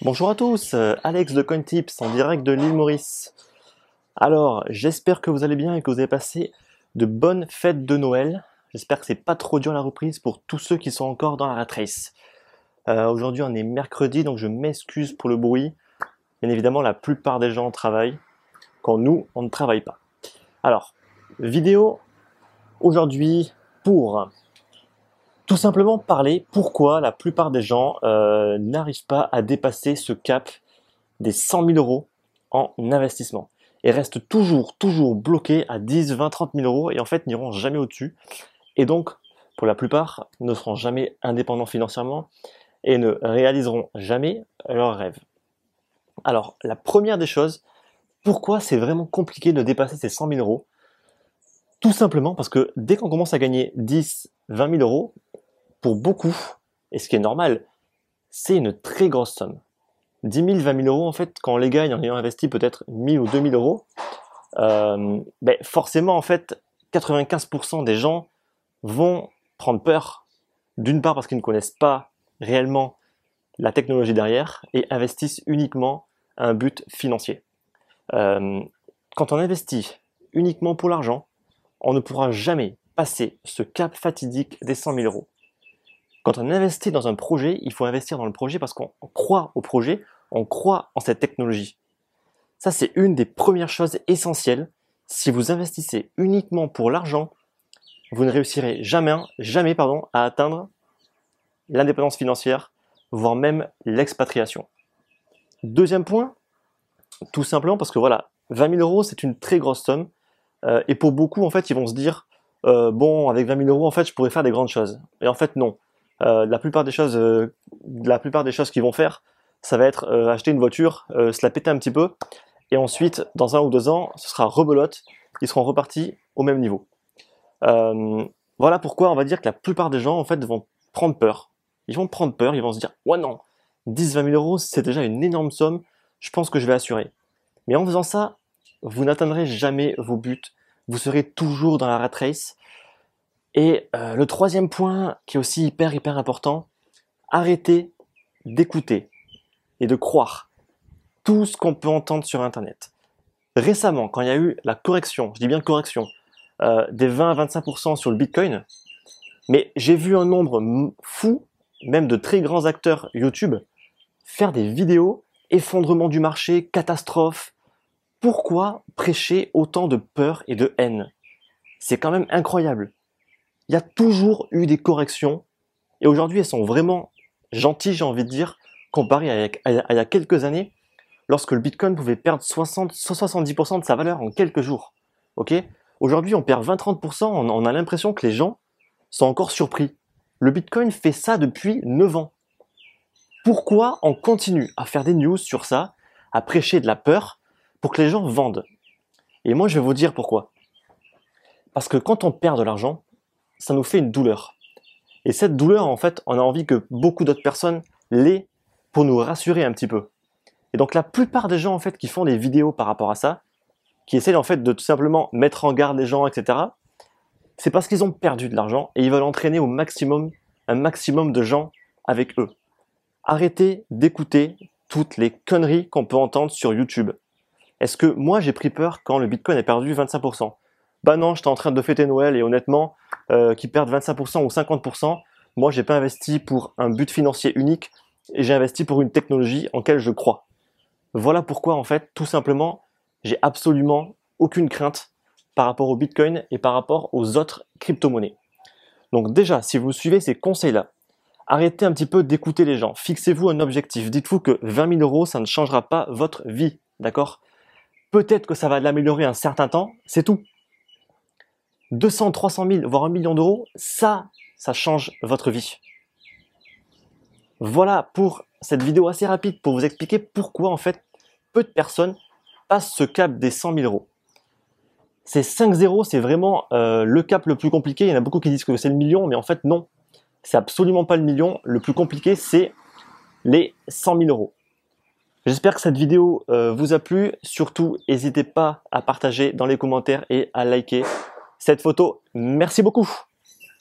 Bonjour à tous, Alex de CoinTips en direct de l'île Maurice. Alors, j'espère que vous allez bien et que vous avez passé de bonnes fêtes de Noël. J'espère que c'est pas trop dur la reprise pour tous ceux qui sont encore dans la rat race. Aujourd'hui, on est mercredi, donc je m'excuse pour le bruit. Bien évidemment, la plupart des gens travaillent quand nous, on ne travaille pas. Alors, vidéo aujourd'hui pour tout simplement parler pourquoi la plupart des gens n'arrivent pas à dépasser ce cap des 100 000 euros en investissement et restent toujours bloqués à 10, 20, 30 000 euros et en fait n'iront jamais au-dessus. Et donc, pour la plupart, ne seront jamais indépendants financièrement et ne réaliseront jamais leurs rêves. Alors, la première des choses, pourquoi c'est vraiment compliqué de dépasser ces 100 000 euros? Tout simplement parce que dès qu'on commence à gagner 10, 20 000 euros, pour beaucoup, et ce qui est normal, c'est une très grosse somme. 10 000, 20 000 euros, en fait, quand on les gagne en ayant investi peut-être 1 000 ou 2 000 euros, forcément, en fait, 95% des gens vont prendre peur, d'une part parce qu'ils ne connaissent pas réellement la technologie derrière et investissent uniquement à un but financier. Quand on investit uniquement pour l'argent, on ne pourra jamais passer ce cap fatidique des 100 000 euros. Quand on investit dans un projet, il faut investir dans le projet parce qu'on croit au projet, on croit en cette technologie. Ça, c'est une des premières choses essentielles. Si vous investissez uniquement pour l'argent, vous ne réussirez jamais à atteindre l'indépendance financière, voire même l'expatriation. Deuxième point, tout simplement parce que voilà, 20 000 euros, c'est une très grosse somme. Et pour beaucoup, en fait, ils vont se dire, bon, avec 20 000 euros, en fait, je pourrais faire des grandes choses. Et en fait, non. La plupart des choses qu'ils vont faire, ça va être acheter une voiture, se la péter un petit peu, et ensuite, dans 1 ou 2 ans, ce sera rebelote, ils seront repartis au même niveau. Voilà pourquoi on va dire que la plupart des gens, en fait, vont prendre peur. Ils vont prendre peur, ils vont se dire, ouais non, 10, 20 000 euros, c'est déjà une énorme somme, je pense que je vais assurer. Mais en faisant ça, vous n'atteindrez jamais vos buts, vous serez toujours dans la rat race. Et le troisième point, qui est aussi hyper important, arrêtez d'écouter et de croire tout ce qu'on peut entendre sur Internet. Récemment, quand il y a eu la correction, je dis bien correction, des 20 à 25% sur le Bitcoin, mais j'ai vu un nombre fou, même de très grands acteurs YouTube, faire des vidéos, effondrement du marché, catastrophe. Pourquoi prêcher autant de peur et de haine? C'est quand même incroyable. Il y a toujours eu des corrections, et aujourd'hui elles sont vraiment gentilles, j'ai envie de dire, comparé à il y a quelques années, lorsque le Bitcoin pouvait perdre 70% de sa valeur en quelques jours. Ok? Aujourd'hui, on perd 20-30%, on a l'impression que les gens sont encore surpris. Le Bitcoin fait ça depuis 9 ans. Pourquoi on continue à faire des news sur ça, à prêcher de la peur, pour que les gens vendent? Et moi, je vais vous dire pourquoi. Parce que quand on perd de l'argent, ça nous fait une douleur. Et cette douleur, en fait, on a envie que beaucoup d'autres personnes l'aient pour nous rassurer un petit peu. Et donc la plupart des gens en fait qui font des vidéos par rapport à ça, qui essaient en fait de tout simplement mettre en garde les gens, etc., c'est parce qu'ils ont perdu de l'argent et ils veulent entraîner au maximum un maximum de gens avec eux. Arrêtez d'écouter toutes les conneries qu'on peut entendre sur YouTube. Est-ce que moi j'ai pris peur quand le Bitcoin a perdu 25%? Bah non, j'étais en train de fêter Noël et honnêtement, qu'ils perdent 25% ou 50%, moi j'ai pas investi pour un but financier unique et j'ai investi pour une technologie en laquelle je crois. Voilà pourquoi, en fait, tout simplement, j'ai absolument aucune crainte par rapport au Bitcoin et par rapport aux autres crypto-monnaies. Donc déjà, si vous suivez ces conseils-là, arrêtez un petit peu d'écouter les gens. Fixez-vous un objectif. Dites-vous que 20 000 euros, ça ne changera pas votre vie. D'accord? Peut-être que ça va l'améliorer un certain temps, c'est tout. 200, 300 000, voire 1 million d'euros, ça change votre vie. Voilà pour cette vidéo assez rapide pour vous expliquer pourquoi en fait peu de personnes passent ce cap des 100 000 euros. Ces 5 zéros, c'est vraiment le cap le plus compliqué. Il y en a beaucoup qui disent que c'est le million, mais en fait non, c'est absolument pas le million. Le plus compliqué, c'est les 100 000 euros. J'espère que cette vidéo vous a plu. Surtout, n'hésitez pas à partager dans les commentaires et à liker cette photo. Merci beaucoup.